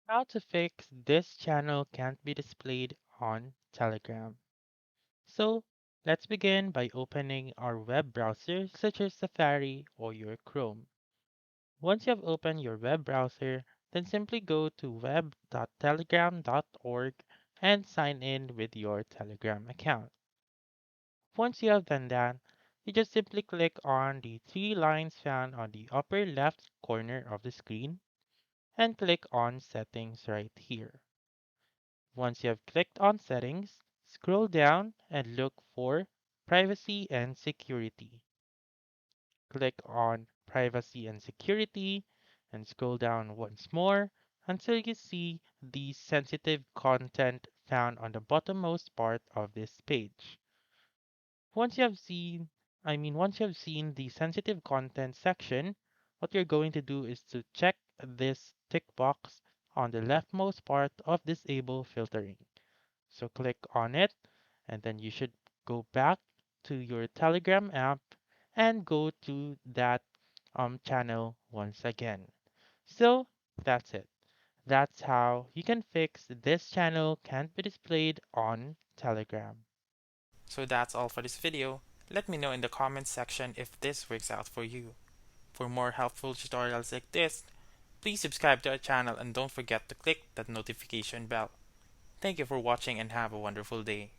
How to fix this channel can't be displayed on Telegram. So let's begin by opening our web browser such as Safari or your Chrome. Once you have opened your web browser, then simply go to web.telegram.org and sign in with your Telegram account. Once you have done that, you just simply click on the three lines found on the upper left corner of the screen and click on Settings right here. Once you have clicked on Settings, scroll down and look for Privacy and Security. Click on Privacy and Security and scroll down once more until you see the sensitive content found on the bottommost part of this page. Once you have seen, once you have seen the sensitive content section, what you're going to do is to check this tick box on the leftmost part of Disable Filtering. So click on it, and then you should go back to your Telegram app and go to that channel once again. So that's it. That's how you can fix this channel can't be displayed on Telegram. So that's all for this video. Let me know in the comments section if this works out for you. For more helpful tutorials like this, please subscribe to our channel and don't forget to click that notification bell. Thank you for watching and have a wonderful day.